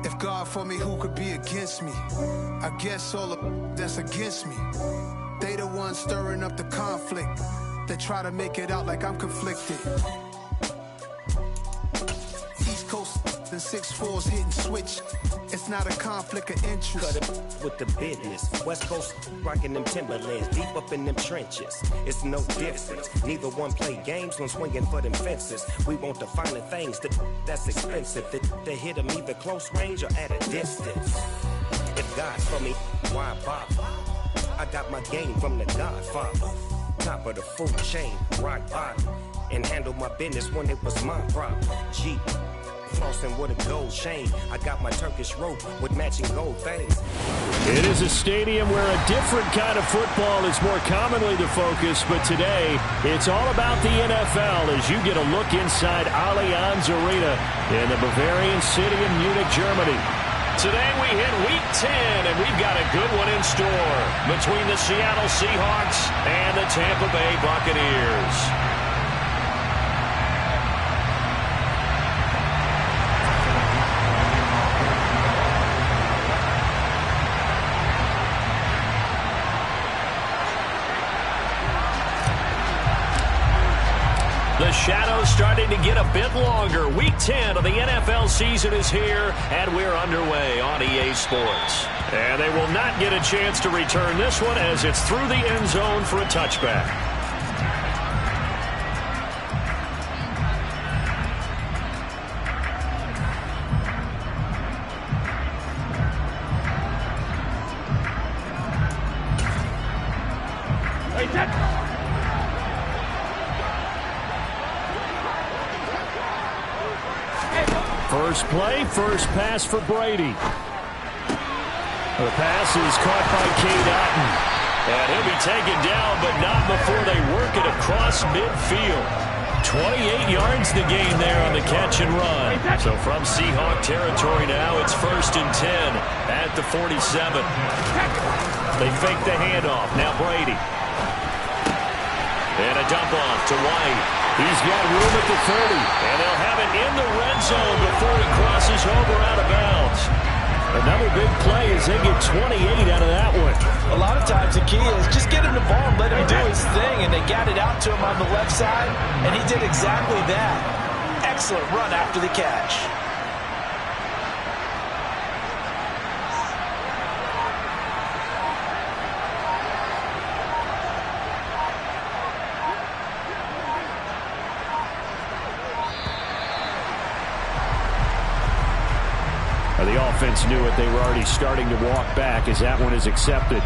If God for me, who could be against me? I guess all of that's against me. They the ones stirring up the conflict. They try to make it out like I'm conflicted. East Coast and 6'4's hitting switch. It's not a conflict of interest. Cut it with the business. West Coast rocking them Timberlands, deep up in them trenches. It's no difference. Neither one play games when swinging for them fences. We want the finer things that's expensive. They hit them either close range or at a distance. If God's for me, why bother? I got my game from the Godfather. Top of the food chain, rock bottom. And handle my business when it was my problem. Jeep. Flossing with a gold chain. I got my Turkish rope with matching gold things. It is a stadium where a different kind of football is more commonly the focus, but today it's all about the NFL as you get a look inside Allianz Arena in the Bavarian city of Munich, Germany. Today we hit Week 10, and we've got a good one in store between the Seattle Seahawks and the Tampa Bay Buccaneers. The shadow's starting to get a bit longer. Week 10 of the NFL season is here, and we're underway on EA Sports. And they will not get a chance to return this one as it's through the end zone for a touchback. First play, first pass for Brady. The pass is caught by Cade Otton. And he'll be taken down, but not before they work it across midfield. 28 yards the gain there on the catch and run. So from Seahawk territory now, it's 1st and 10 at the 47. They fake the handoff. Now Brady. And a dump off to White. He's got room at the 30, and they'll have it in the red zone before he crosses over out of bounds. Another big play as they get 28 out of that one. A lot of times the key is just get him the ball and let him do his thing, and they got it out to him on the left side, and he did exactly that. Excellent run after the catch. The offense knew it. They were already starting to walk back as that one is accepted.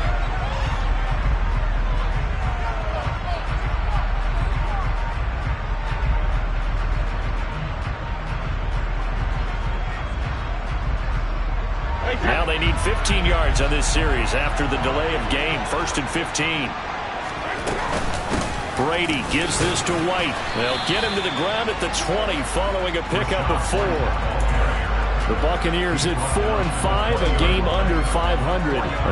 Now they need 15 yards on this series after the delay of game. 1st and 15. Brady gives this to White. They'll get him to the ground at the 20 following a pickup of 4. The Buccaneers at 4-5, a game under 500.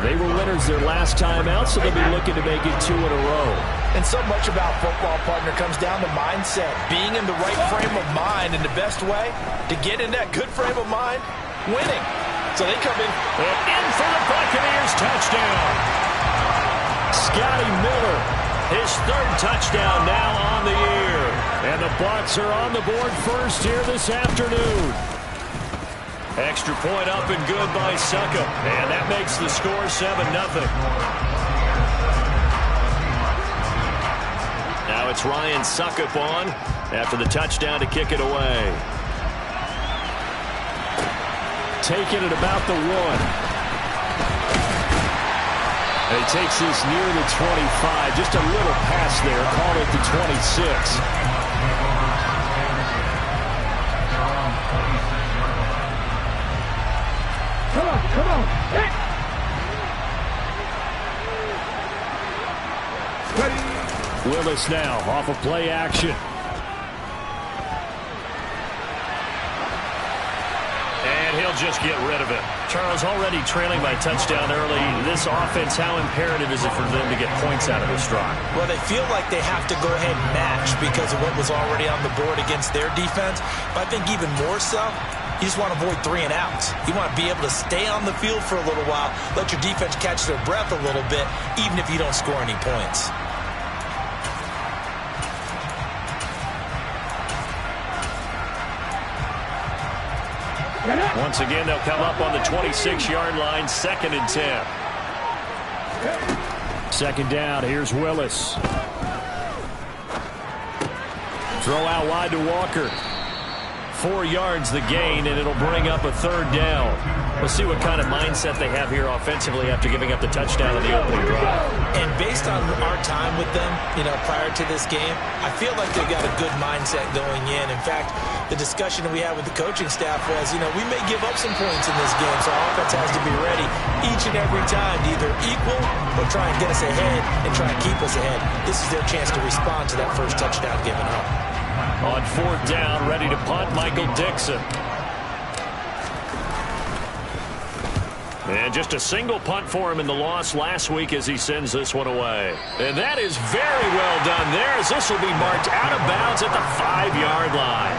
They were winners their last time out, so they'll be looking to make it 2 in a row. And so much about football, partner, comes down to mindset. Being in the right frame of mind, and the best way to get in that good frame of mind, winning. So they come in. And in for the Buccaneers, touchdown. Scotty Miller, his 3rd touchdown now on the year. And the Bucs are on the board first here this afternoon. Extra point up and good by Suckup. And that makes the score 7-0. Now it's Ryan Suckup on after the touchdown to kick it away. Taking it about the 1. And he takes this near the 25. Just a little pass there. Call it the 26. Come on. Hey. Willis now off of play action. And he'll just get rid of it. Charles, already trailing by touchdown early. This offense, how imperative is it for them to get points out of this drive? Well, they feel like they have to go ahead and match because of what was already on the board against their defense. But I think even more so, you just want to avoid 3 and outs. You want to be able to stay on the field for a little while, let your defense catch their breath a little bit, even if you don't score any points. Once again, they'll come up on the 26-yard line, 2nd and 10. 2nd down, here's Willis. Throw out wide to Walker. 4 yards the gain, and it'll bring up a 3rd down. We'll see what kind of mindset they have here offensively after giving up the touchdown in the opening drive. And based on our time with them, prior to this game, I feel like they've got a good mindset going in. In fact, the discussion that we had with the coaching staff was, we may give up some points in this game, so our offense has to be ready each and every time to either equal or try and get us ahead and try and keep us ahead. This is their chance to respond to that first touchdown given up. On 4th down, ready to punt, Michael Dixon. And just a single punt for him in the loss last week as he sends this one away. And that is very well done there, as this will be marked out of bounds at the 5-yard line.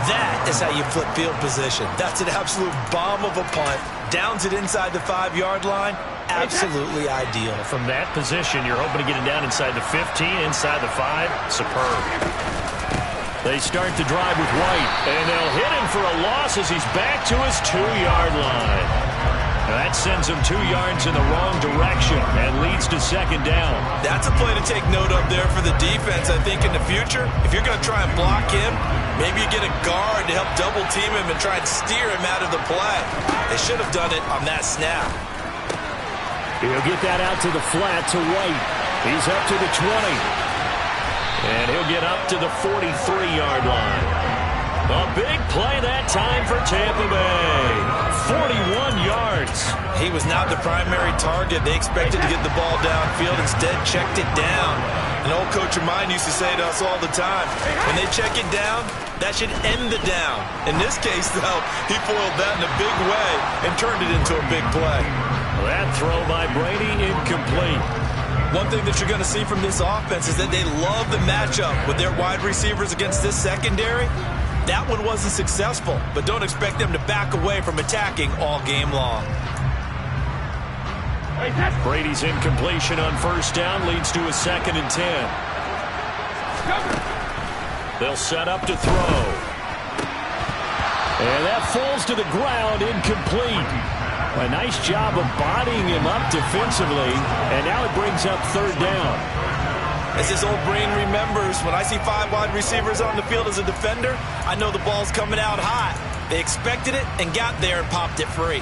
That is how you flip field position. That's an absolute bomb of a punt. Downs it inside the 5-yard line. Absolutely ideal. From that position, you're hoping to get it down inside the 15, inside the 5. Superb. They start the drive with White, and they'll hit him for a loss as he's back to his 2-yard line. That sends him 2 yards in the wrong direction and leads to 2nd down. That's a play to take note of there for the defense. I think in the future, if you're going to try and block him, maybe you get a guard to help double team him and try and steer him out of the play. They should have done it on that snap. He'll get that out to the flat to White. He's up to the 20. And he'll get up to the 43-yard line. A big play that time for Tampa Bay. 41 yards. He was not the primary target. They expected to get the ball downfield. Instead, checked it down. An old coach of mine used to say to us all the time, when they check it down, that should end the down. In this case, though, he foiled that in a big way and turned it into a big play. That throw by Brady incomplete. One thing that you're going to see from this offense is that they love the matchup with their wide receivers against this secondary. That one wasn't successful, but don't expect them to back away from attacking all game long. Brady's incompletion on 1st down leads to a 2nd and 10. They'll set up to throw. And that falls to the ground, incomplete. A nice job of bodying him up defensively, and now it brings up 3rd down. As his old brain remembers, when I see 5 wide receivers on the field as a defender, I know the ball's coming out hot. They expected it and got there and popped it free.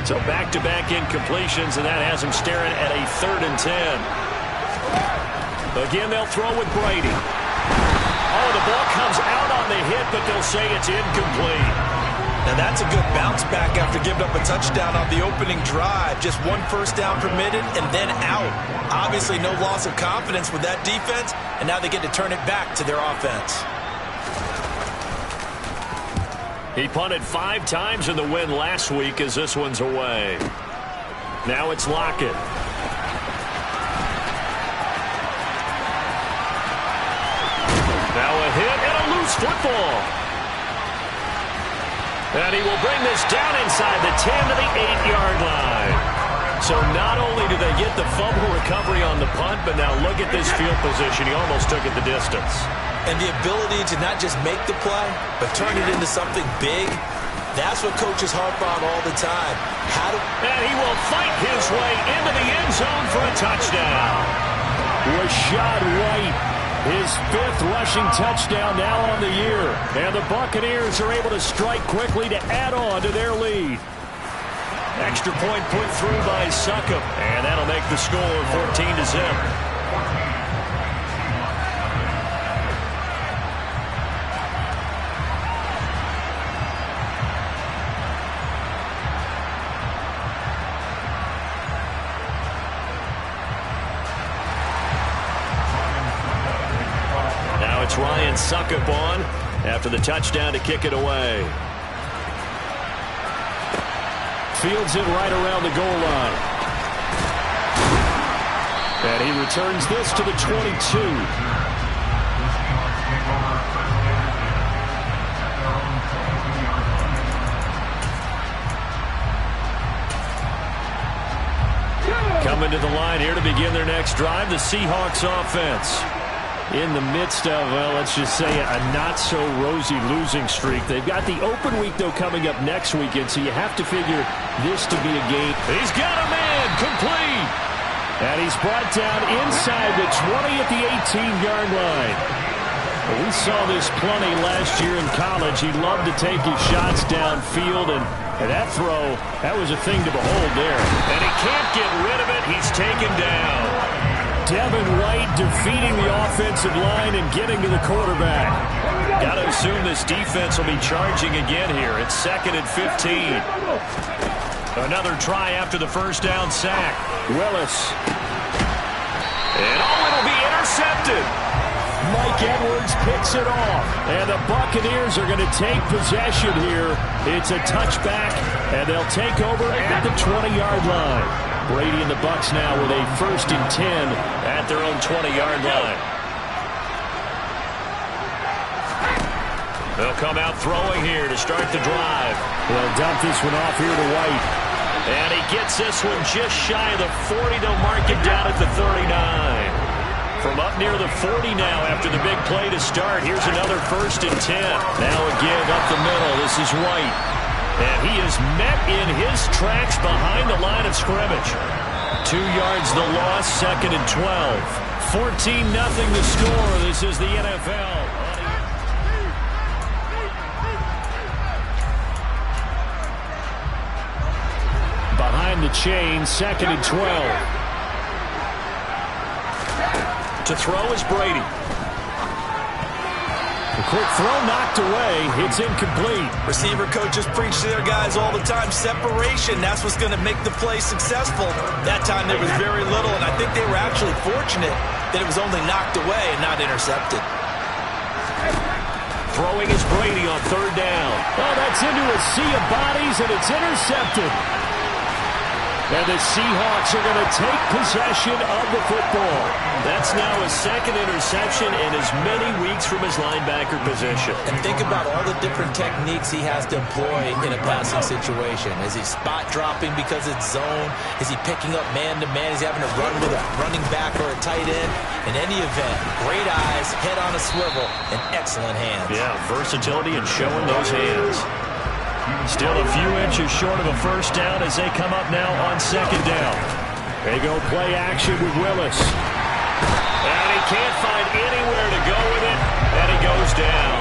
So back-to-back incompletions, and that has him staring at a 3rd and 10. Again, they'll throw with Brady. Oh, the ball comes out on the hit, but they'll say it's incomplete. Now that's a good bounce back after giving up a touchdown on the opening drive. Just 1 first down permitted and then out. Obviously no loss of confidence with that defense, and now they get to turn it back to their offense. He punted 5 times in the win last week as this one's away. Now it's Lockett. Now a hit and a loose football. And he will bring this down inside the 10 to the 8-yard line. So not only do they get the fumble recovery on the punt, but now look at this field position. He almost took it the distance. And the ability to not just make the play, but turn it into something big, that's what coaches harp on all the time. And he will fight his way into the end zone for a touchdown. Rashad White. His 5th rushing touchdown now on the year. And the Buccaneers are able to strike quickly to add on to their lead. Extra point put through by Succop. And that'll make the score 14-0. It's Ryan Succop on after the touchdown to kick it away. fields it right around the goal line. And he returns this to the 22. Coming to the line here to begin their next drive, the Seahawks offense. In the midst of, well, let's just say a not-so-rosy losing streak. They've got the open week, though, coming up next weekend, so you have to figure this to be a game. He's got a man, complete. And he's brought down inside the 20 at the 18-yard line. Well, we saw this plenty last year in college. He loved to take his shots downfield, and that throw, that was a thing to behold there. And he can't get rid of it. He's taken down. Devin White defeating the offensive line and getting to the quarterback. Got to assume this defense will be charging again here. It's 2nd and 15. Another try after the first down sack. Willis. And it'll be intercepted. Mike Edwards picks it off. And the Buccaneers are going to take possession here. It's a touchback, and they'll take over at the 20-yard line. Brady and the Bucs now with a 1st and 10 at their own 20-yard line. They'll come out throwing here to start the drive. They'll dump this one off here to White. And he gets this one just shy of the 40. They'll mark it down at the 39. From up near the 40 now after the big play to start. Here's another 1st and 10. Now again up the middle. This is White. And he is met in his tracks behind the line of scrimmage. 2 yards the loss, 2nd and 12. 14-0 the score. This is the NFL. Behind the chain, 2nd and 12. To throw is Brady. The quick throw knocked away. It's incomplete. Receiver coaches preach to their guys all the time. Separation, that's what's going to make the play successful. That time there was very little, and I think they were actually fortunate that it was only knocked away and not intercepted. Throwing is Brady on 3rd down. Oh, that's into a sea of bodies, and it's intercepted. And the Seahawks are going to take possession of the football. That's now his 2nd interception in as many weeks from his linebacker position. And think about all the different techniques he has to employ in a passing situation. Is he spot dropping because it's zone? Is he picking up man-to-man? Is he having to run with a running back or a tight end? In any event, great eyes, head on a swivel, and excellent hands. Yeah, versatility and showing those hands. Still a few inches short of a 1st down as they come up now on 2nd down. They go play action with Willis. And he can't find anywhere to go with it, and he goes down.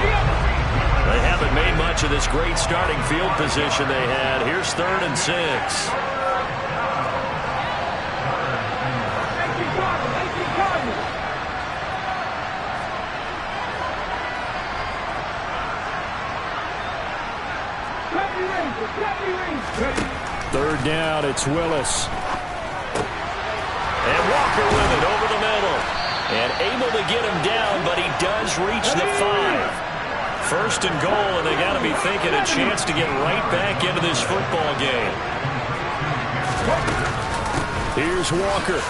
They haven't made much of this great starting field position they had. Here's 3rd and 6. Third down, it's Willis. And Walker with it over the middle. And able to get him down, but he does reach the 5. 1st and goal, and they got to be thinking a chance to get right back into this football game. Here's Walker.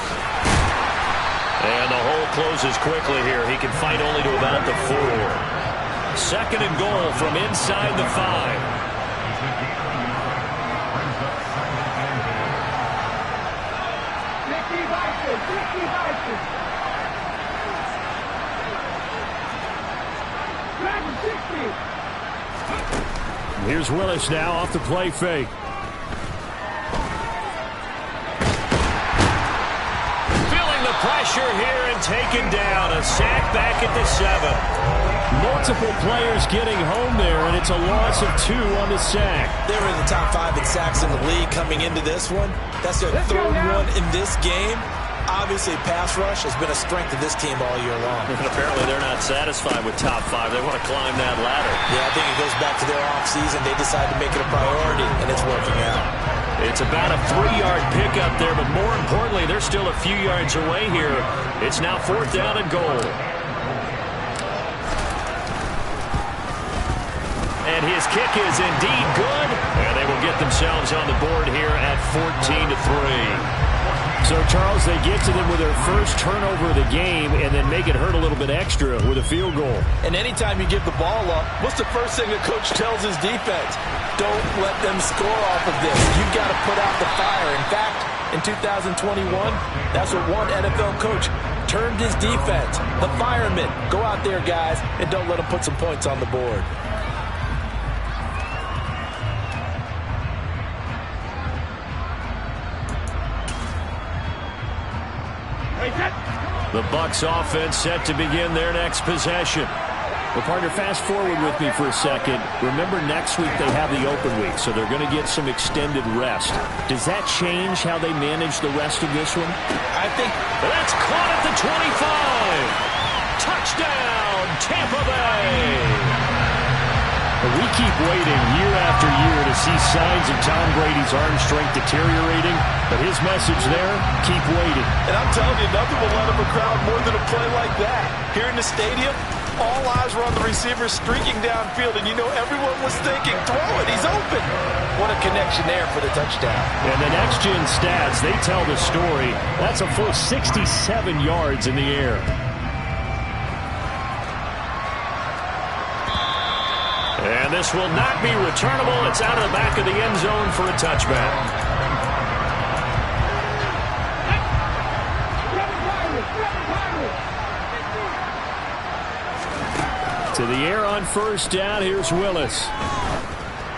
And the hole closes quickly here. He can fight only to about the 4. 2nd and goal from inside the 5. Here's Willis now off the play fake. Feeling the pressure here and taken down. A sack back at the 7. Multiple players getting home there, and it's a loss of 2 on the sack. They were in the top 5 in sacks in the league coming into this one. That's their 3rd one in this game. Obviously, pass rush has been a strength of this team all year long. And apparently they're not satisfied with top 5. They want to climb that ladder. Yeah, I think it goes back to their offseason. They decided to make it a priority, and it's working out. It's about a 3-yard pickup there, but more importantly, they're still a few yards away here. It's now 4th down and goal. And his kick is indeed good, and they will get themselves on the board here at 14-3. So, Charles, they get to them with their first turnover of the game and then make it hurt a little bit extra with a field goal. And anytime you give the ball up, what's the first thing a coach tells his defense? Don't let them score off of this. You've got to put out the fire. In fact, in 2021, that's what one NFL coach termed his defense. The firemen. Go out there, guys, and don't let them put some points on the board. The Bucs offense set to begin their next possession. Well, partner, fast forward with me for a second. Remember, next week they have the open week, so they're going to get some extended rest. Does that change how they manage the rest of this one? I think that's caught at the 25. Touchdown, Tampa Bay. We keep waiting year after year to see signs of Tom Brady's arm strength deteriorating, but his message there, keep waiting. And I'm telling you, nothing will let up a crowd more than a play like that. Here in the stadium, all eyes were on the receiver streaking downfield, and you know everyone was thinking, throw it, he's open. What a connection there for the touchdown. And the next-gen stats, they tell the story. That's a full 67 yards in the air. And this will not be returnable. It's out of the back of the end zone for a touchback. To the air on first down. Here's Willis.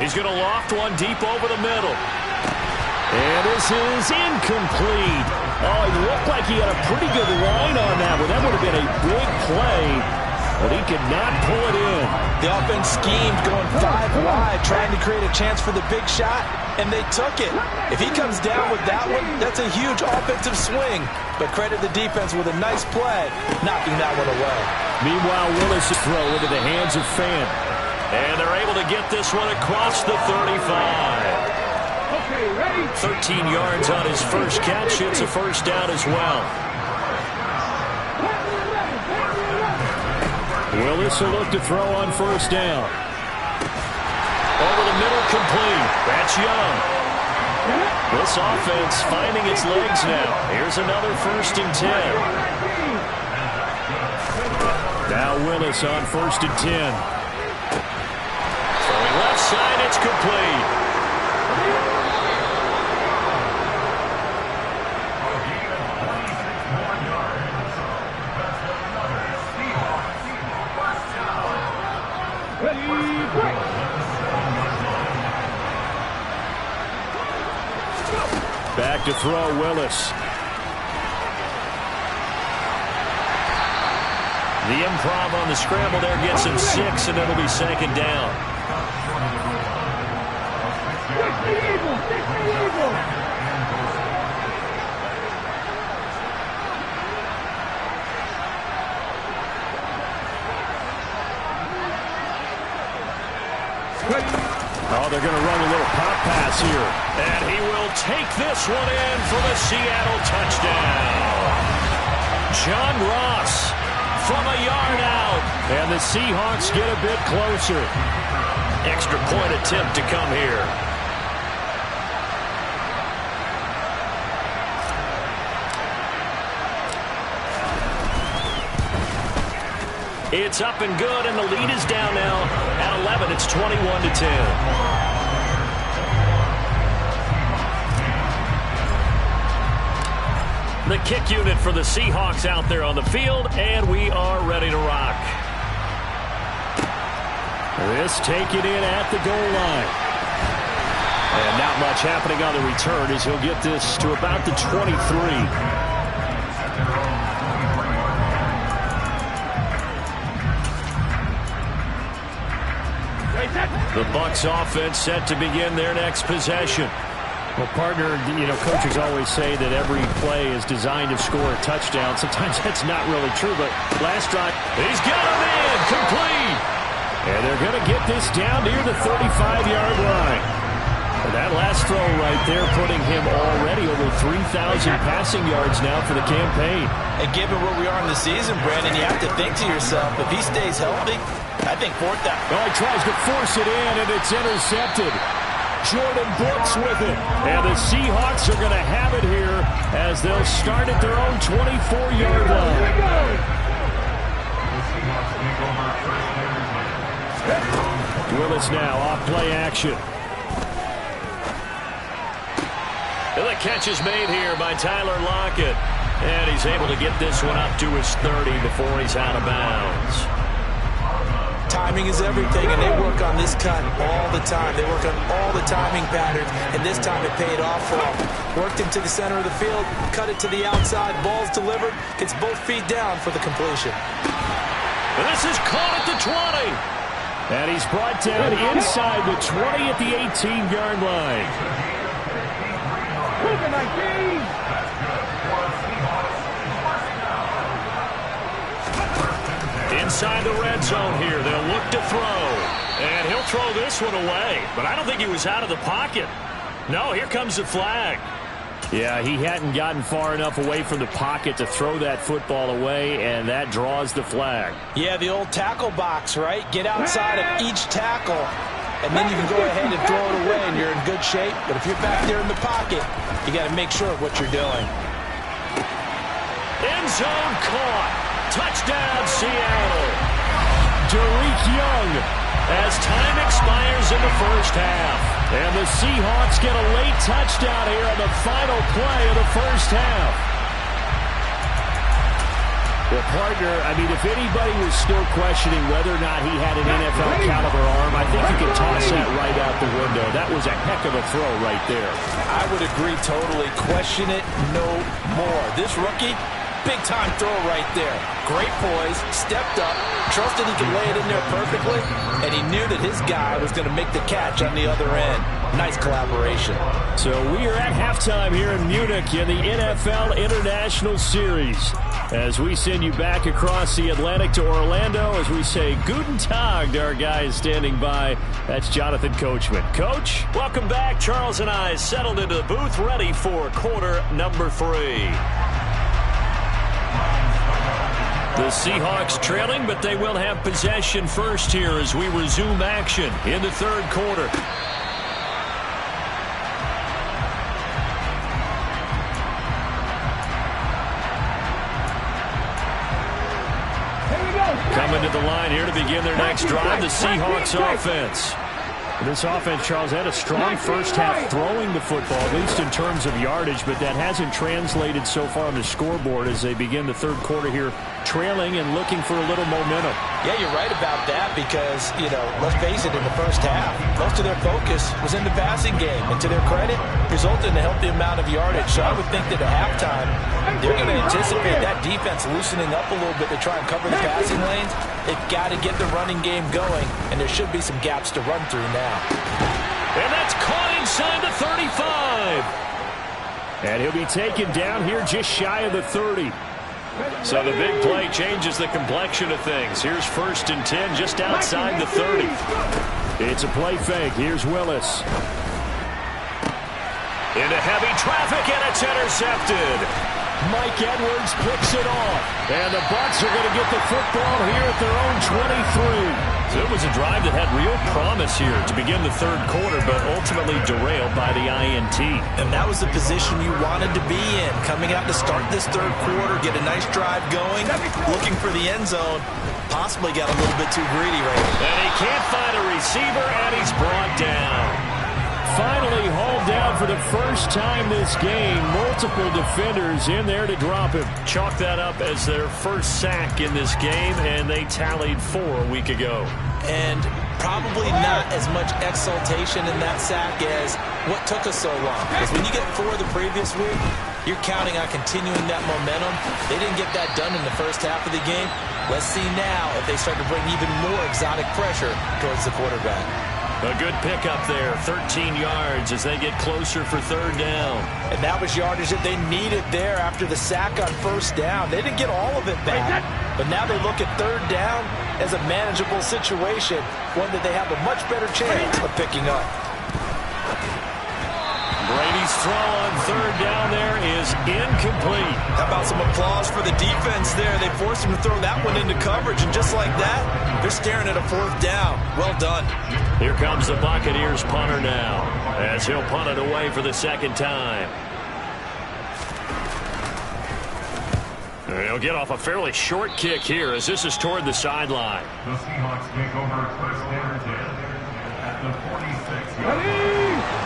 He's going to loft one deep over the middle. And this is incomplete. Oh, he looked like he had a pretty good line on that one. That would have been a big play. But he could not pull it in. The offense schemed, going 5 wide, trying to create a chance for the big shot, and they took it. If he comes down with that one, that's a huge offensive swing. But credit the defense with a nice play, knocking that one away. Meanwhile, Willis' throw into the hands of Fan. And they're able to get this one across the 35. 13 yards on his first catch. It's a first down as well. Willis will look to throw on first down. Over the middle, complete. That's Young. This offense finding its legs now. Here's another 1st and 10. Now Willis on 1st and 10. Throwing left side, it's complete. Back to throw, Willis. The improv on the scramble there gets him 6, and it'll be 2nd down. Oh, they're going to run a little pop pass here. And he will take this one in for the Seattle touchdown. John Ross from a yard out. And the Seahawks get a bit closer. Extra point attempt to come here. It's up and good, and the lead is down now at 11. It's 21-10. The kick unit for the Seahawks out there on the field, and we are ready to rock. This taken in at the goal line. And not much happening on the return as he'll get this to about the 23. The Bucs offense set to begin their next possession. Well, partner, you know, coaches always say that every play is designed to score a touchdown. Sometimes that's not really true, but last drive, he's got him in, complete. And they're going to get this down near the 35-yard line. And that last throw right there putting him already over 3,000 passing yards now for the campaign. And given where we are in the season, Brandon, you have to think to yourself, if he stays healthy, I think 4th down. Well, he tries to force it in, and it's intercepted. Jordan Brooks with it. And the Seahawks are going to have it here as they'll start at their own 24-yard line. Willis now off play action. And the catch is made here by Tyler Lockett. And he's able to get this one up to his 30 before he's out of bounds. Timing is everything, and they work on this cut all the time. They work on all the timing patterns, and this time it paid off for him. Worked into the center of the field, cut it to the outside, ball's delivered, gets both feet down for the completion. And this is caught at the 20. And he's brought down inside the 20 at the 18-yard line. Inside the red zone here, they'll look to throw. And he'll throw this one away. But I don't think he was out of the pocket. No, here comes the flag. Yeah, he hadn't gotten far enough away from the pocket to throw that football away, and that draws the flag. Yeah, the old tackle box, right? Get outside of each tackle, and then you can go ahead and throw it away, and you're in good shape. But if you're back there in the pocket, you got to make sure of what you're doing. End zone caught. Touchdown, Seattle. Derek Young as time expires in the first half. And the Seahawks get a late touchdown here on the final play of the first half. Well, partner, I mean, if anybody was still questioning whether or not he had an NFL caliber arm, I think you can toss that right out the window. That was a heck of a throw right there. I would agree totally. Question it no more. This rookie, big-time throw right there. Great poise, stepped up, trusted he could lay it in there perfectly, and he knew that his guy was going to make the catch on the other end. Nice collaboration. So we are at halftime here in Munich in the NFL International Series. As we send you back across the Atlantic to Orlando, as we say Guten Tag to our guys standing by. That's Jonathan Coachman. Coach, welcome back. Charles and I settled into the booth, ready for quarter number 3. The Seahawks trailing, but they will have possession first here as we resume action in the third quarter. Coming to the line here to begin their next drive, the Seahawks offense. This offense, Charles, had a strong first half throwing the football, at least in terms of yardage, but that hasn't translated so far on the scoreboard as they begin the third quarter here, trailing and looking for a little momentum. Yeah, you're right about that because, you know, let's face it, in the first half, most of their focus was in the passing game. And to their credit, resulted in a healthy amount of yardage. So I would think that at halftime, they're going to anticipate that defense loosening up a little bit to try and cover the passing lanes. They've got to get the running game going, and there should be some gaps to run through now. And that's caught inside the 35. And he'll be taken down here just shy of the 30. So the big play changes the complexion of things. Here's 1st and 10 just outside the 30. It's a play fake. Here's Willis. Into heavy traffic, and it's intercepted. Mike Edwards picks it off. And the Bucs are going to get the football here at their own 23. So it was a drive that had real promise here to begin the third quarter, but ultimately derailed by the INT. And that was the position you wanted to be in, coming out to start this third quarter, get a nice drive going, looking for the end zone. Possibly got a little bit too greedy right now. And he can't find a receiver, and he's brought down. Finally hauled down for the first time this game. Multiple defenders in there to drop him. Chalk that up as their first sack in this game, and they tallied 4 a week ago. And probably not as much exultation in that sack as what took us so long. Because when you get 4 the previous week, you're counting on continuing that momentum. They didn't get that done in the first half of the game. Let's see now if they start to bring even more exotic pressure towards the quarterback. A good pickup there, 13 yards as they get closer for third down. And that was yardage that they needed there after the sack on first down. They didn't get all of it back, but now they look at third down as a manageable situation, one that they have a much better chance of picking up. Brady's throw on third down there is incomplete. How about some applause for the defense there? They forced him to throw that one into coverage, and just like that, they're staring at a fourth down. Well done. Here comes the Buccaneers punter now, as he'll punt it away for the second time. He'll get off a fairly short kick here, as this is toward the sideline. The Seahawks take over first down 10 at the 46-yard line.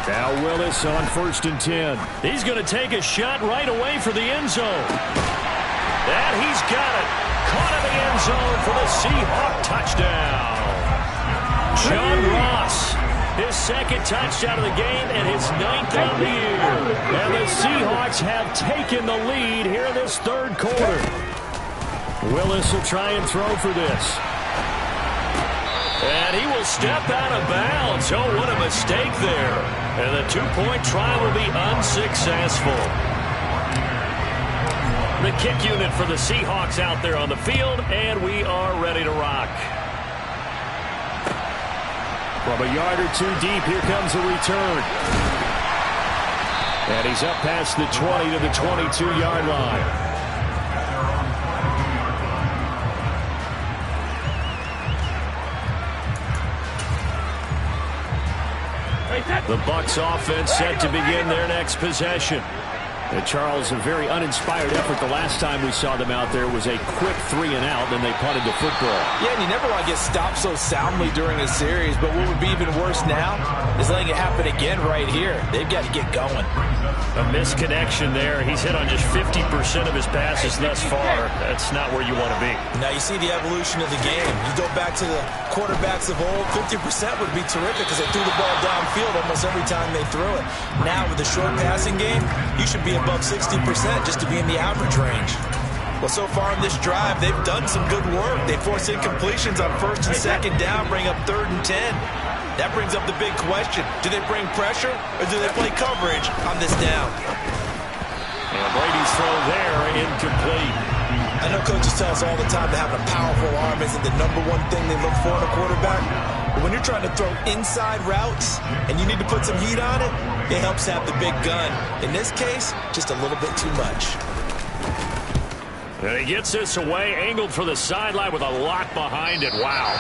Now Willis on 1st and 10. He's going to take a shot right away for the end zone. And he's got it. Caught in the end zone for the Seahawk touchdown. John Ross, his second touchdown of the game and his 9th on the year. And the Seahawks have taken the lead here in this third quarter. Willis will try and throw for this. And he will step out of bounds. Oh, what a mistake there. And the two-point try will be unsuccessful. The kick unit for the Seahawks out there on the field, and we are ready to rock. From a yard or two deep, here comes the return. And he's up past the 20 to the 22-yard line. The Bucs offense set to begin their next possession. And Charles, a very uninspired effort the last time we saw them out there was a quick 3 and out, then they punted the football. Yeah, and you never want to get stopped so soundly during a series, but what would be even worse now is letting it happen again right here. They've got to get going. A misconnection there. He's hit on just 50% of his passes thus far. That's not where you want to be. Now you see the evolution of the game. You go back to the quarterbacks of old, 50% would be terrific because they threw the ball downfield almost every time they threw it. Now with the short passing game, you should be above 60% just to be in the average range. Well, so far in this drive, they've done some good work. They force incompletions on 1st and 2nd down, bring up 3rd and 10. That brings up the big question. Do they bring pressure or do they play coverage on this down? And Brady's throw there, incomplete. I know coaches tell us all the time that having a powerful arm isn't the #1 thing they look for in a quarterback. But when you're trying to throw inside routes and you need to put some heat on it, it helps have the big gun. In this case, just a little bit too much. And he gets this away, angled for the sideline with a lock behind it. Wow.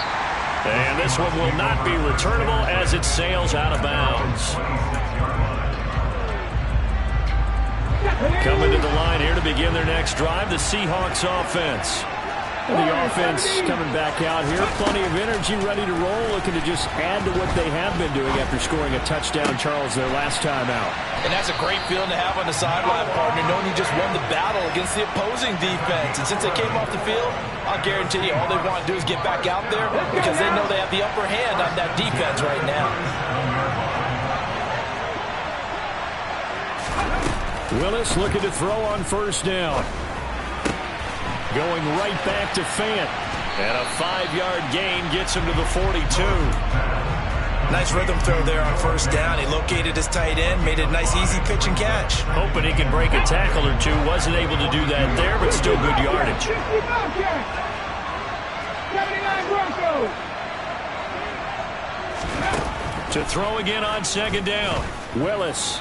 And this one will not be returnable as it sails out of bounds. Coming to the line here to begin their next drive, the Seahawks offense. The offense coming back out here. Plenty of energy, ready to roll, looking to just add to what they have been doing after scoring a touchdown, Charles, their last time out. And that's a great feeling to have on the sideline, partner, knowing you just won the battle against the opposing defense. And since they came off the field, I'll guarantee you all they want to do is get back out there because they know they have the upper hand on that defense right now. Willis looking to throw on 1st down. Going right back to Fant. And a 5-yard gain gets him to the 42. Nice rhythm throw there on 1st down. He located his tight end, made it a nice easy pitch and catch. Hoping he can break a tackle or two. Wasn't able to do that there, but still good yardage. 79 Broncos. To throw again on 2nd down. Willis.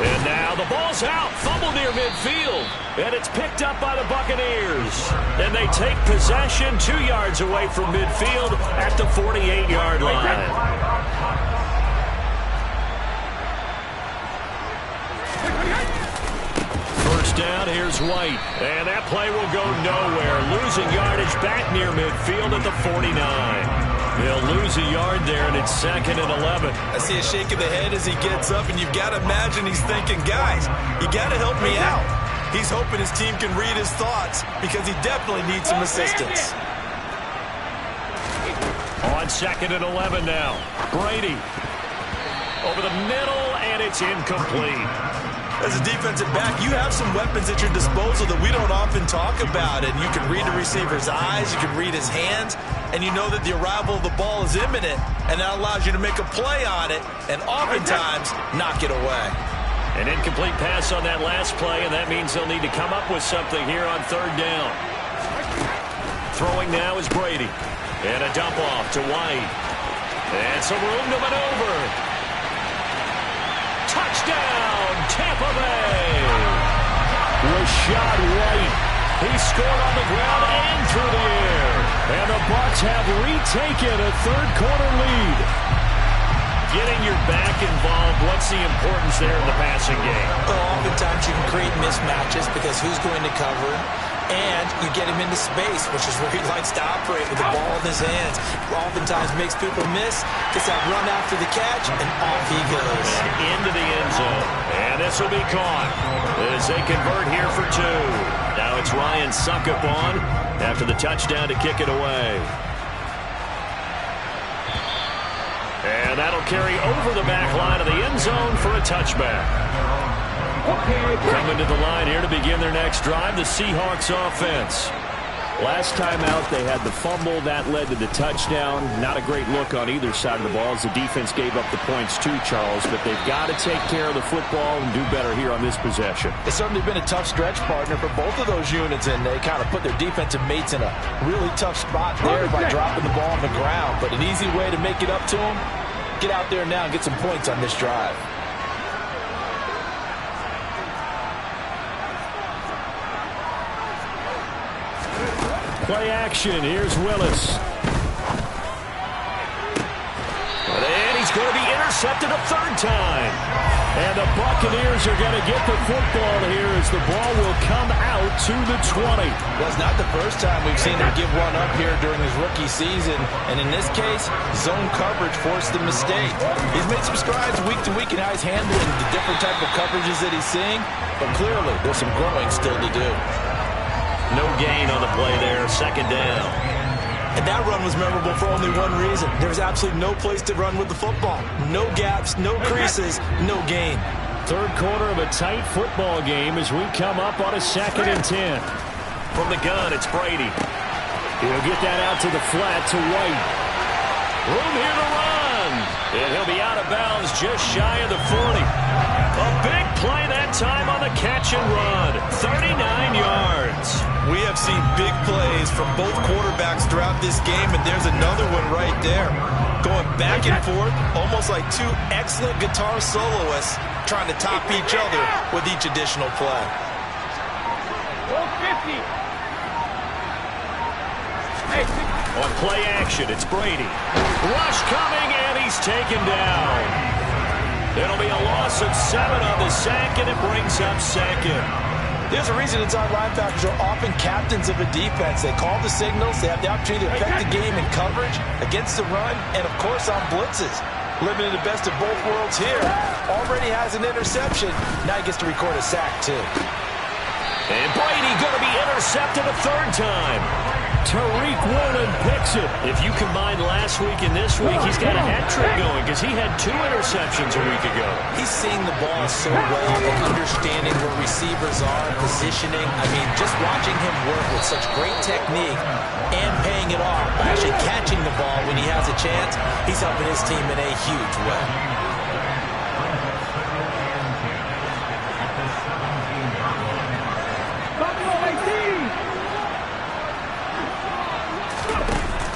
And now the ball's out. Fumble near midfield. And it's picked up by the Buccaneers. And they take possession 2 yards away from midfield at the 48-yard line. First down, here's White. And that play will go nowhere. Losing yardage back near midfield at the 49. They'll lose a yard there, and it's 2nd and 11. I see a shake of the head as he gets up, and you've got to imagine he's thinking, guys, you got to help me out. He's hoping his team can read his thoughts because he definitely needs some assistance. On 2nd and 11 now. Brady over the middle, and it's incomplete. As a defensive back, you have some weapons at your disposal that we don't often talk about. And you can read the receiver's eyes, you can read his hands, and you know that the arrival of the ball is imminent, and that allows you to make a play on it and oftentimes knock it away. An incomplete pass on that last play, and that means they'll need to come up with something here on 3rd down. Throwing now is Brady. And a dump off to White. And some room to maneuver. Touchdown, Tampa Bay. Rashad White. He scored on the ground and through the air. And the Bucs have retaken a third-quarter lead. Getting your back involved, what's the importance there in the passing game? Well, oftentimes you can create mismatches because who's going to cover him, and you get him into space, which is where he likes to operate with the ball in his hands. Oftentimes makes people miss, gets that run after the catch, and off he goes. And into the end zone. And this will be caught as they convert here for two. Now it's Ryan Suckup on after the touchdown to kick it away. And that'll carry over the back line of the end zone for a touchback. Coming to the line here to begin their next drive, the Seahawks offense. Last time out, they had the fumble. That led to the touchdown. Not a great look on either side of the ball as the defense gave up the points too, Charles. But they've got to take care of the football and do better here on this possession. It's certainly been a tough stretch, partner, for both of those units, and they kind of put their defensive mates in a really tough spot there by dropping the ball on the ground. But an easy way to make it up to them, get out there now and get some points on this drive. Play action. Here's Willis. And he's going to be intercepted a third time. And the Buccaneers are going to get the football here as the ball will come out to the 20. Well, it's not the first time we've seen him give one up here during his rookie season. And in this case, zone coverage forced the mistake. He's made some strides week to week in how he's handling the different type of coverages that he's seeing. But clearly, there's some growing still to do. No gain on the play there, second down. And that run was memorable for only one reason. There was absolutely no place to run with the football. No gaps, no creases, no gain. Third quarter of a tight football game as we come up on a 2nd and 10. From the gun, it's Brady. He'll get that out to the flat to White. Room here to run. And he'll be out of bounds just shy of the 40. A big play that time on the catch and run. 39 yards. We have seen big plays from both quarterbacks throughout this game, and there's another one right there. Going back and forth, almost like two excellent guitar soloists trying to top each other with each additional play. 50. On play action, it's Brady. Rush coming, and he's taken down. It'll be a loss of 7 on the sack, and it brings up second. There's a reason inside linebackers are often captains of a defense. They call the signals. They have the opportunity to affect the game in coverage, against the run, and, of course, on blitzes. Living in the best of both worlds here. Already has an interception. Now he gets to record a sack, too. And Brady going to be intercepted a third time. Tariq Woolen picks it. If you combine last week and this week, he's got a hat trick going because he had 2 interceptions a week ago. He's seeing the ball so well and understanding where receivers are, positioning. I mean, just watching him work with such great technique and paying it off by actually catching the ball when he has a chance, he's helping his team in a huge way.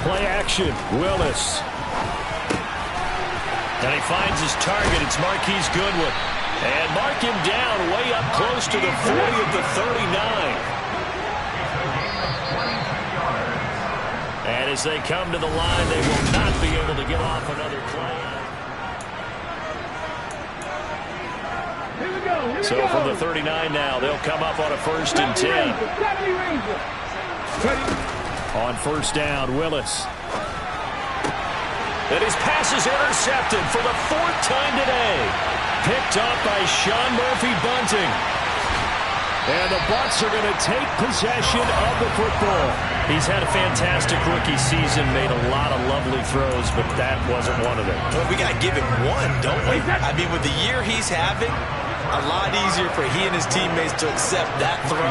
Play action, Willis. And he finds his target. It's Marquise Goodwin. And mark him down way up close to the 40 of the 39. And as they come to the line, they will not be able to get off another play. So from the 39 now, they'll come up on a 1st and 10. On 1st down, Willis. And his pass is intercepted for the 4th time today. Picked up by Sean Murphy-Bunting. And the Bucs are going to take possession of the football. He's had a fantastic rookie season, made a lot of lovely throws, but that wasn't one of them. Well, we got to give him one, don't we? I mean, with the year he's having, a lot easier for he and his teammates to accept that throw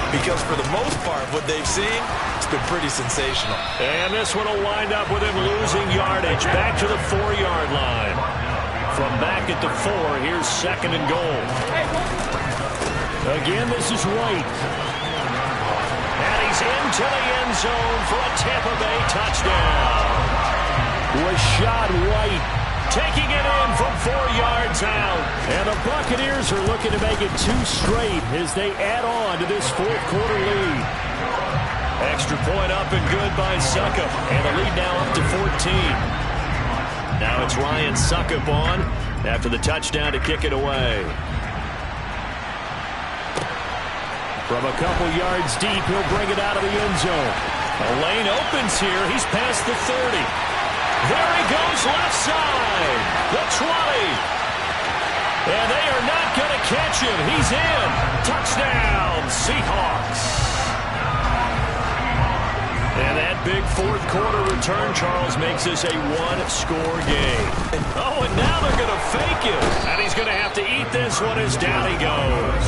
because for the most part, what they've seen, it's been pretty sensational. And this one will wind up with him losing yardage back to the 4-yard line. From back at the 4, here's 2nd and goal. Again, this is White. And he into the end zone for a Tampa Bay touchdown. Rashad White taking it in from 4 yards out. And the Buccaneers are looking to make it 2 straight as they add on to this fourth quarter lead. Extra point up and good by Succop. And the lead now up to 14. Now it's Ryan Succop on after the touchdown to kick it away. From a couple yards deep, he'll bring it out of the end zone. A lane opens here. He's past the 30. There he goes left side. The 20. And they are not going to catch him. He's in. Touchdown, Seahawks. And that big fourth quarter return, Charles, makes this a one-score game. Oh, and now they're going to fake him. And he's going to have to eat this one as down he goes.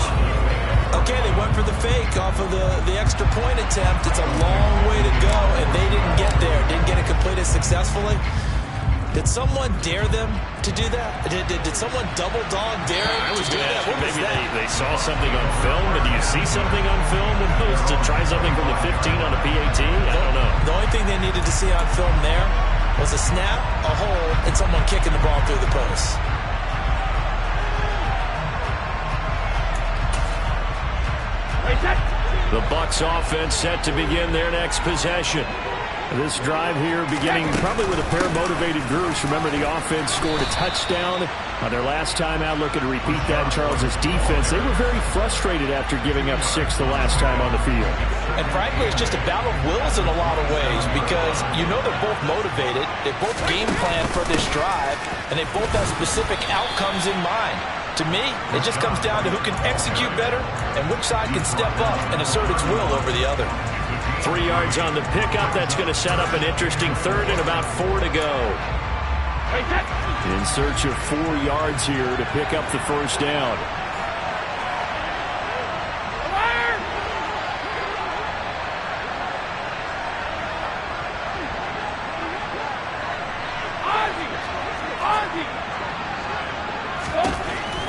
Okay, they went for the fake off of the extra point attempt. It's a long way to go, and they didn't get there. Didn't get it completed successfully. Did someone dare them to do that? Did someone double dog dare them to do that? What was maybe that? They saw something on film, but do you see something on film when it was to try something from the 15 on a PAT? I don't know. The only thing they needed to see on film there was a snap, a hold, and someone kicking the ball through the post. The Bucs offense set to begin their next possession. This drive here beginning probably with a pair of motivated groups. Remember, the offense scored a touchdown on their last time out. Looking to repeat that in Charles's defense. They were very frustrated after giving up 6 the last time on the field. And frankly, it's just a battle of wills in a lot of ways because you know they're both motivated. They both game plan for this drive, and they both have specific outcomes in mind. To me, it just comes down to who can execute better and which side can step up and assert its will over the other. 3 yards on the pickup. That's going to set up an interesting third and about 4 to go. In search of 4 yards here to pick up the first down.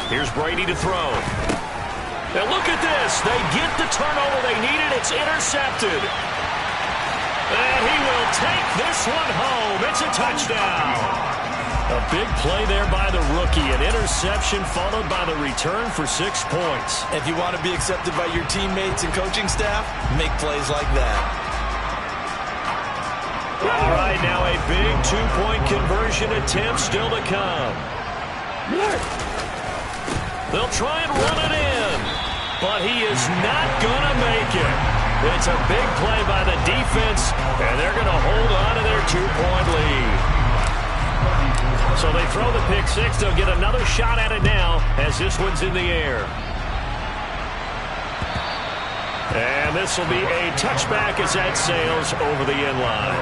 Here's Brady to throw. Now look at this. They get the turnover they needed. It's intercepted. And he will take this one home. It's a touchdown. A big play there by the rookie. An interception followed by the return for 6 points. If you want to be accepted by your teammates and coaching staff, make plays like that. All right, now a big 2-point conversion attempt still to come. They'll try and run it in, but he is not going to make it. It's a big play by the defense, and they're going to hold on to their 2-point lead. So they throw the pick six. They'll get another shot at it now as this one's in the air. And this will be a touchback as that sails over the end line.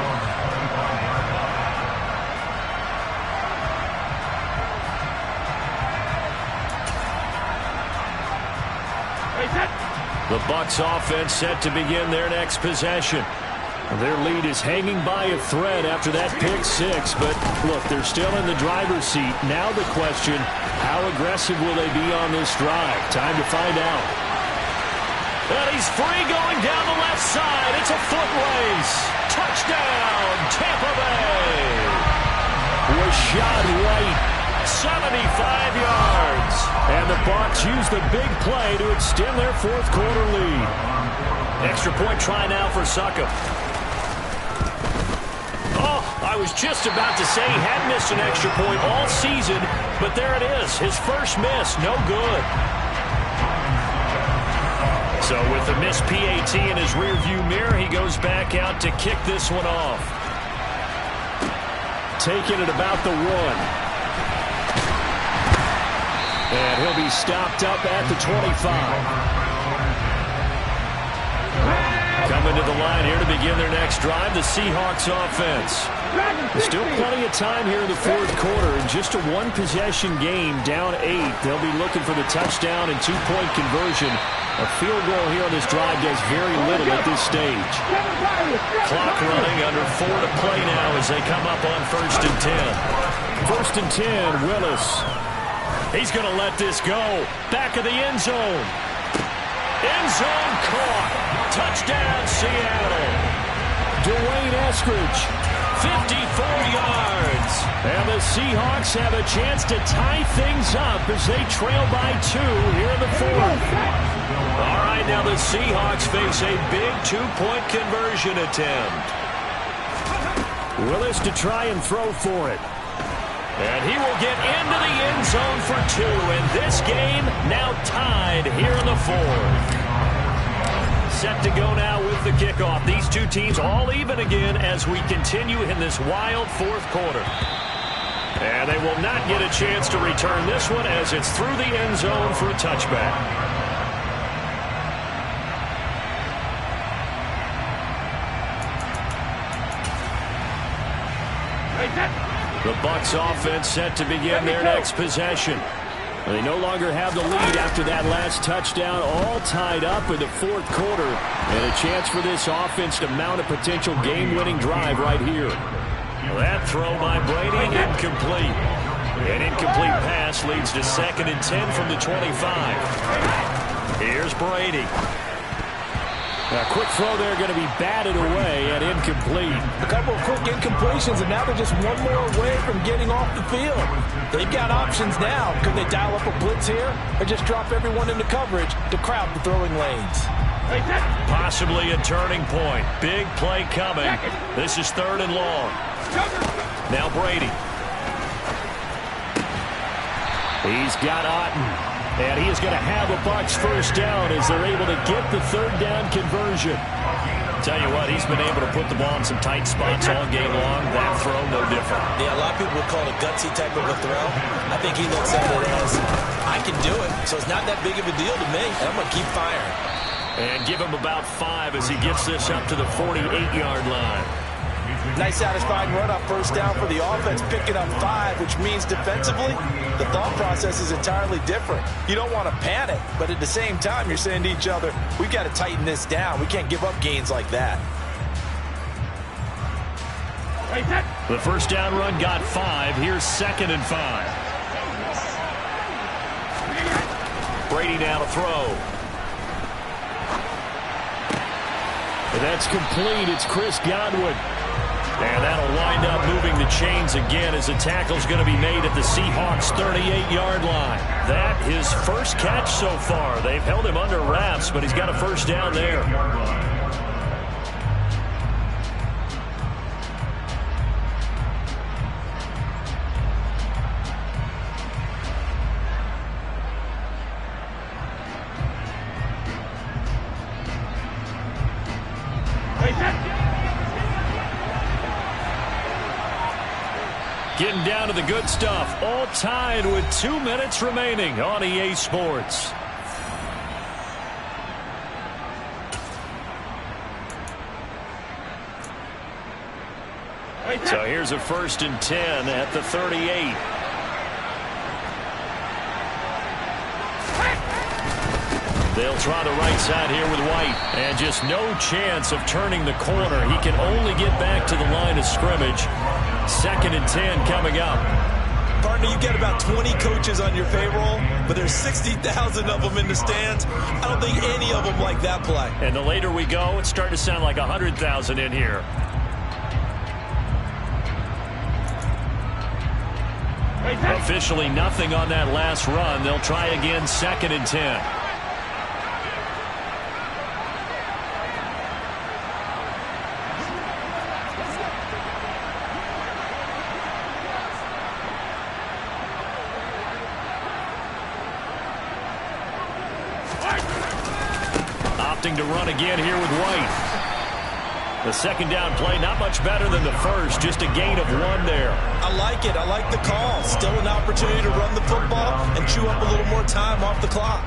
The Bucs offense set to begin their next possession. Their lead is hanging by a thread after that pick six, but look, they're still in the driver's seat. Now the question, how aggressive will they be on this drive? Time to find out. And he's free going down the left side. It's a foot race. Touchdown, Tampa Bay. Rashad White. 75 yards. And the Bucs use the big play to extend their fourth quarter lead. Extra point try now for Succop. Oh, I was just about to say he hadn't missed an extra point all season, but there it is. His first miss, no good. So with the missed PAT in his rearview mirror, he goes back out to kick this one off. Taking it about the 1. And he'll be stopped up at the 25. Coming to the line here to begin their next drive, the Seahawks offense. Still plenty of time here in the fourth quarter. In just a one-possession game, down 8. They'll be looking for the touchdown and 2-point conversion. A field goal here on this drive does very little at this stage. Clock running, under 4 to play now as they come up on 1st and 10. 1st and 10, Willis. He's going to let this go. Back of the end zone. End zone caught. Touchdown, Seattle. Dwayne Eskridge, 54 yards. And the Seahawks have a chance to tie things up as they trail by 2 here in the 4th. All right, now the Seahawks face a big 2-point conversion attempt. Willis to try and throw for it. And he will get into the end zone for 2. And this game now tied here in the 4th. Set to go now with the kickoff. These two teams all even again as we continue in this wild 4th quarter. And they will not get a chance to return this one as it's through the end zone for a touchback. The Bucs offense set to begin their next possession. They no longer have the lead after that last touchdown, all tied up in the 4th quarter. And a chance for this offense to mount a potential game-winning drive right here. That throw by Brady, incomplete. An incomplete pass leads to 2nd and 10 from the 25. Here's Brady. A quick throw there going to be batted away and incomplete. A couple of quick incompletions, and now they're just one more away from getting off the field. They've got options now. Could they dial up a blitz here or just drop everyone into coverage to crowd the throwing lanes? Possibly a turning point. Big play coming. This is 3rd and long. Now Brady. He's got Otten. And he is going to have a Bucs first down as they're able to get the 3rd down conversion. Tell you what, he's been able to put the ball in some tight spots all game long. That throw, no different. Yeah, a lot of people would call it a gutsy type of a throw. I think he looks at it as, I can do it, so it's not that big of a deal to me. I'm going to keep firing. And give him about 5 as he gets this up to the 48-yard line. Nice satisfying run up first down for the offense, picking up 5, which means defensively, the thought process is entirely different. You don't want to panic, but at the same time, you're saying to each other, we've got to tighten this down. We can't give up gains like that. The first down run got 5. Here's 2nd and 5. Brady now to throw. And that's complete. It's Chris Godwin. And that'll wind up moving the chains again as the tackle's going to be made at the Seahawks' 38-yard line. That his first catch so far. They've held him under wraps, but he's got a first down there. Getting down to the good stuff. All tied with 2 minutes remaining on EA Sports. So here's a 1st and 10 at the 38. They'll try the right side here with White. And just no chance of turning the corner. He can only get back to the line of scrimmage. 2nd and 10 coming up. Partner, you get about 20 coaches on your payroll, but there's 60,000 of them in the stands. I don't think any of them like that play. And the later we go, it's starting to sound like 100,000 in here. Officially nothing on that last run. They'll try again, 2nd and 10. To run again here with White. The 2nd down play, not much better than the first, just a gain of 1 there. I like it. I like the call. Still an opportunity to run the football and chew up a little more time off the clock.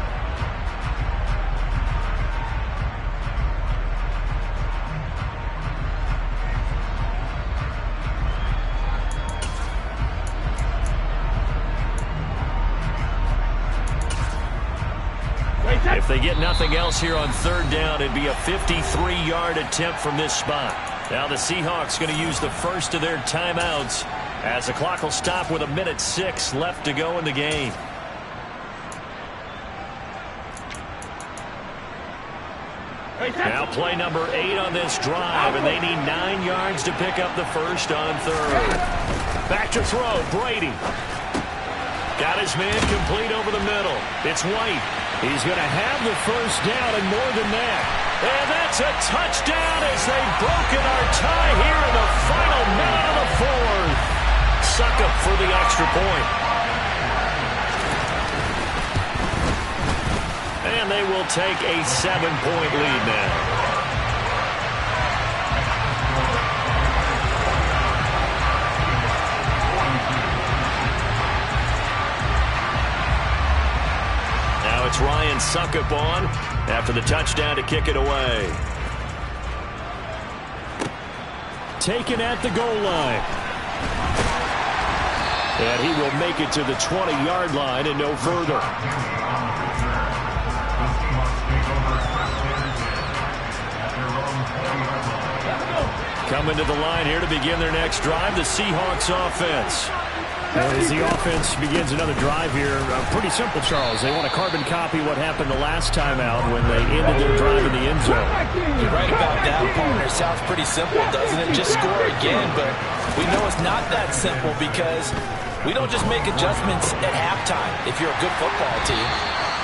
If they get nothing else here on 3rd down, it'd be a 53-yard attempt from this spot. Now the Seahawks going to use the first of their timeouts as the clock will stop with 1:06 left to go in the game. Now play number 8 on this drive, and they need 9 yards to pick up the first on third. Back to throw, Brady. Got his man complete over the middle. It's White. He's going to have the first down and more than that. And that's a touchdown as they've broken our tie here in the final minute of the fourth. Succop for the extra point. And they will take a 7-point lead now. Now it's Ryan Succop on after the touchdown to kick it away. Taken at the goal line. And he will make it to the 20-yard line and no further. Coming to the line here to begin their next drive, the Seahawks offense. As the offense begins another drive here, pretty simple, Charles. They want to carbon copy what happened the last time out when they ended their drive in the end zone. You're right about that, partner. Sounds pretty simple, doesn't it? Just score again, but we know it's not that simple because we don't just make adjustments at halftime if you're a good football team.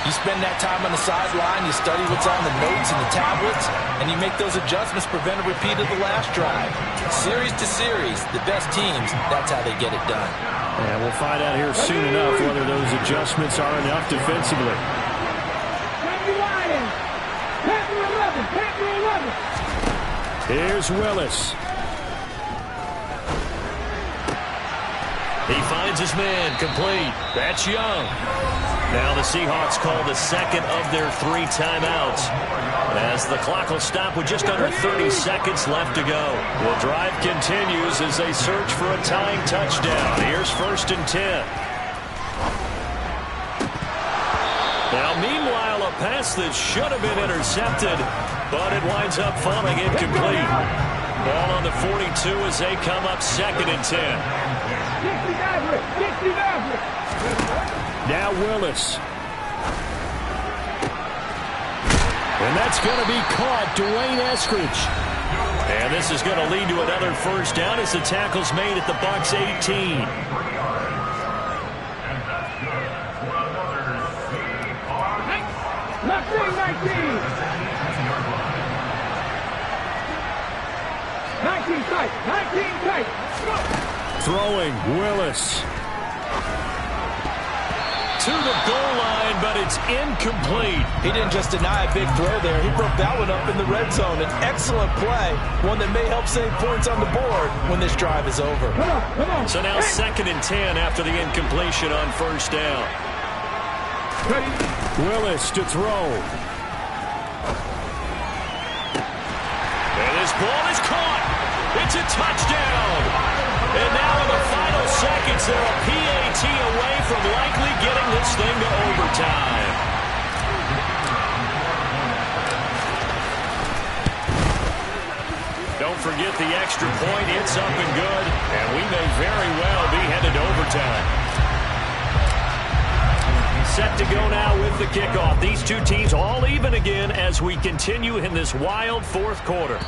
You spend that time on the sideline, you study what's on the notes and the tablets, and you make those adjustments, prevent a repeat of the last drive. Series to series, the best teams, that's how they get it done. And we'll find out here soon enough whether those adjustments are enough defensively. Here's Willis. He finds his man, complete. That's Young. Now the Seahawks call the second of their 3 timeouts as the clock will stop with just under 30 seconds left to go. The drive continues as they search for a tying touchdown. Here's 1st and 10. Now, meanwhile, a pass that should have been intercepted, but it winds up falling incomplete. Ball on the 42 as they come up 2nd and 10. Now Willis. And that's going to be caught, Dwayne Eskridge. And this is going to lead to another first down as the tackle's made at the Bucs 18. Left wing 19. 19 tight. 19 tight. Throwing, Willis. To the goal line, but it's incomplete. He didn't just deny a big throw there. He broke that one up in the red zone. An excellent play, one that may help save points on the board when this drive is over. Come on. So now 2nd and 10 after the incompletion on first down. Willis to throw. And this ball is caught. It's a touchdown. And now in the final seconds, they're a PAT away from likely getting this thing to overtime. Don't forget the extra point. It's up and good. And we may very well be headed to overtime. Set to go now with the kickoff. These two teams all even again as we continue in this wild 4th quarter.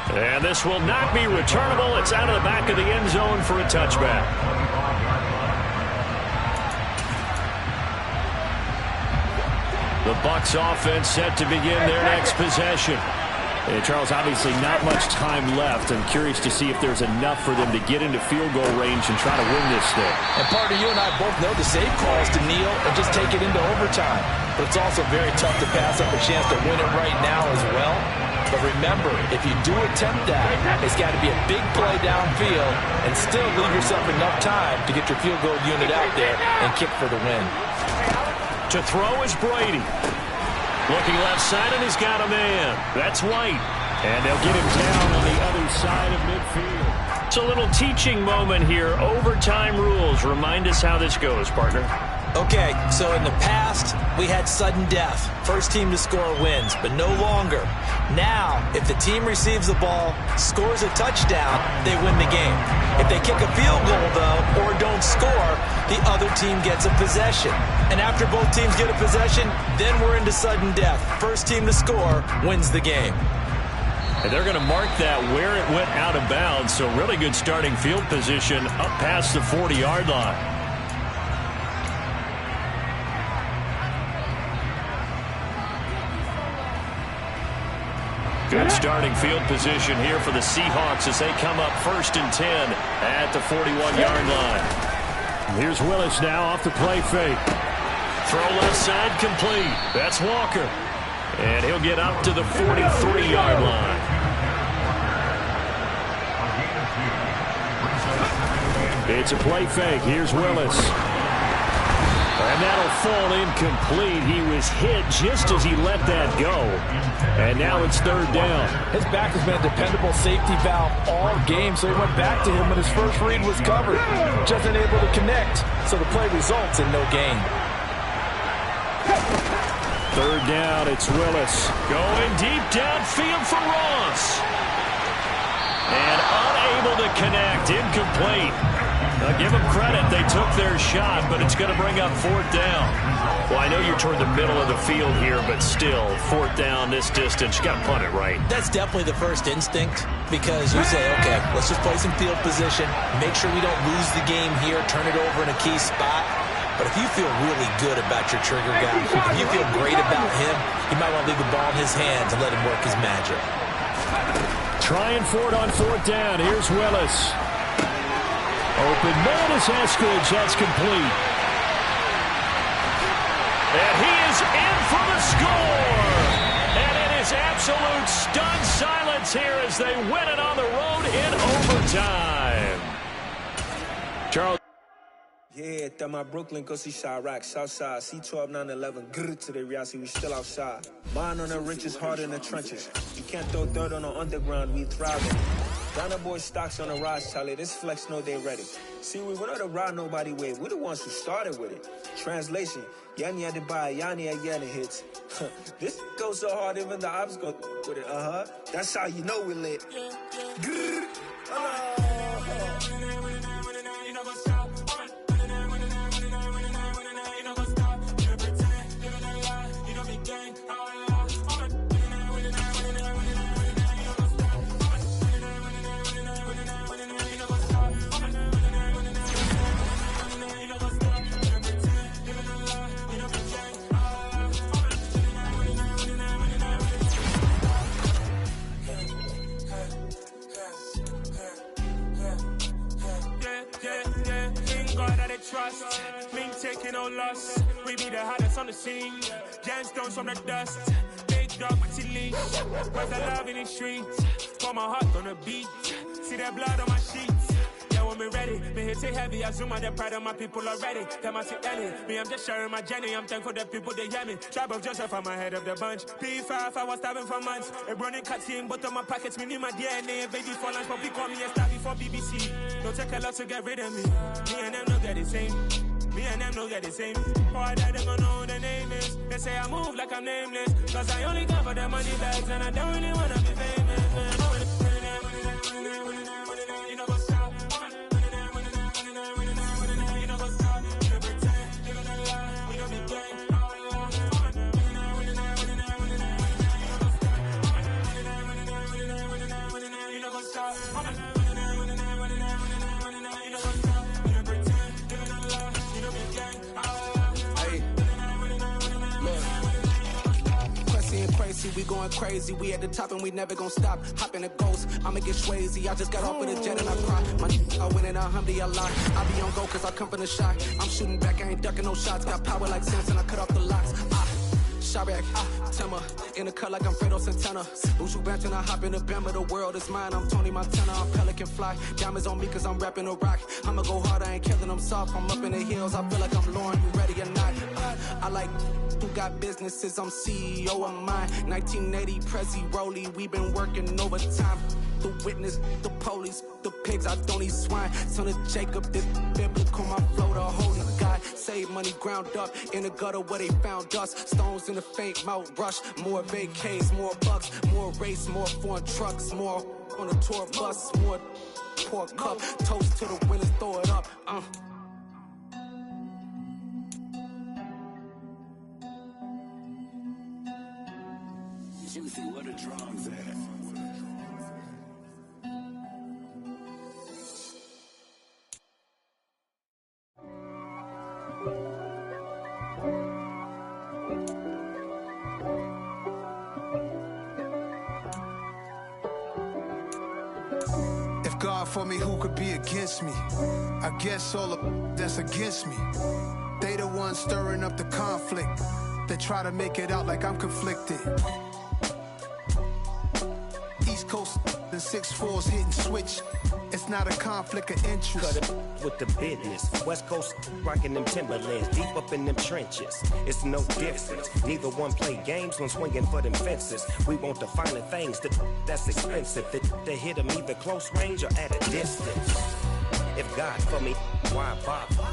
And this will not be returnable. It's out of the back of the end zone for a touchback. The Bucs offense set to begin their next possession. And Charles, obviously not much time left. I'm curious to see if there's enough for them to get into field goal range and try to win this thing. And partner, you and I both know the save calls to kneel and just take it into overtime. But it's also very tough to pass up a chance to win it right now as well. But remember, if you do attempt that, it's got to be a big play downfield and still leave yourself enough time to get your field goal unit out there and kick for the win. To throw is Brady. Looking left side, and he's got a man. That's White. And they'll get him down on the other side of midfield. It's a little teaching moment here. Overtime rules. Remind us how this goes, partner. Okay, so in the past, we had sudden death. First team to score wins, but no longer. Now, if the team receives the ball, scores a touchdown, they win the game. If they kick a field goal, though, or don't score, the other team gets a possession. And after both teams get a possession, then we're into sudden death. First team to score wins the game. And they're going to mark that where it went out of bounds. So really good starting field position up past the 40-yard line. Good starting field position here for the Seahawks as they come up 1st and 10 at the 41-yard line. Here's Willis now off the play fake. Throw left side complete. That's Walker. And he'll get up to the 43-yard line. It's a play fake. Here's Willis. And that'll fall incomplete. He was hit just as he let that go. And now it's 3rd down. His back has been a dependable safety valve all game, so he went back to him when his first read was covered. Just unable to connect, so the play results in no gain. 3rd down, it's Willis. Going deep downfield for Ross. And unable to connect, incomplete. Now give them credit, they took their shot, but it's going to bring up 4th down. Well, I know you're toward the middle of the field here, but still, 4th down this distance, you got to punt it right. That's definitely the first instinct, because you say, okay, let's just play some field position, make sure we don't lose the game here, turn it over in a key spot. But if you feel really good about your trigger guy, if you feel great about him, you might want to leave the ball in his hands and let him work his magic. Trying for it on 4th down. Here's Willis. Open man is Eskridge. That's complete. And he is in for the score. And it is absolute stunned silence here as they win it on the road in overtime. Charles. Yeah, that my Brooklyn go see Chirac, Southside, C12, 911, grrr to the reality, we still outside. Mine on the richest, heart in the trenches. You can't throw dirt on the underground, we thriving. Ghana boy stocks on the rise, Charlie, this flex know they ready. See, we went on the ride nobody with, we're the ones who started with it. Translation, Yanni had to buy, Yanni had Yanni hits. This goes so hard, even the ops go with it, That's how you know we lit. Grrr, trust, me taking no loss. We be the hottest on the scene. Gemstones from the dust. Big dog with your leash. Where's the love in the streets? Pour my heart on the beat. See that blood on my sheets. Yeah, when we ready, me hit it heavy. I zoom out the pride of my people already. Them I see Ellie. Me, I'm just sharing my journey. I'm thankful that people they hear me. Tribe of Joseph, I'm ahead of the bunch. P5, I was starving for months. A running cut team, but on my pockets, me need my DNA. Baby for lunch, but we call me a star before BBC. Don't take a lot to get rid of me. Me and them know that the same. Me and them know that the same. Boy, that they gonna know who the name is. They say I move like I'm nameless. Cause I only come for the money bags and I don't really wanna be famous, man. You know what's up? You know what's up? You don't pretend. You don't lie. We don't be gang. You know what's up? Crazy, we going crazy. We at the top and we never gonna stop. Hop in the ghost, I'ma get swayzy. I just got off with a jet and I cry. I win in a Humvee a lot. I be on go cause I come from the shot. I'm shooting back, I ain't ducking no shots. Got power like Samson, I cut off the locks. Chirac, Timmer, in the cut like I'm Fredo Santana. Buju Banton, I hop in the Bama, the world is mine. I'm Tony Montana, I'm Pelican Fly. Diamonds on me cause I'm rapping a rock. I'ma go hard, I ain't killing them soft. I'm up in the hills, I feel like I'm Lauren, you ready or not? I like who got businesses, I'm CEO of mine. 1980 Prezi Rolly, we been working overtime. The witness, the police, the pigs, I don't eat swine. Son of Jacob, this biblical, my flow, the holy God. Save money ground up in the gutter where they found us. Stones in the faint mouth rush. More vacays, more bucks, more race, more foreign trucks, more on a tour bus, more pour cup. Toast to the winners, throw it up. Juicy, where the drums at? If God for me, who could be against me? I guess all the that's against me. They the ones stirring up the conflict. They try to make it out like I'm conflicted. East Coast and 6'4's hitting switch. It's not a conflict of interest. Cut it with the business. West Coast rocking them Timberlands, deep up in them trenches. It's no difference. Neither one play games when swinging for them fences. We want the finer things that's expensive. They hit them either close range or at a distance. If God for me, why bother?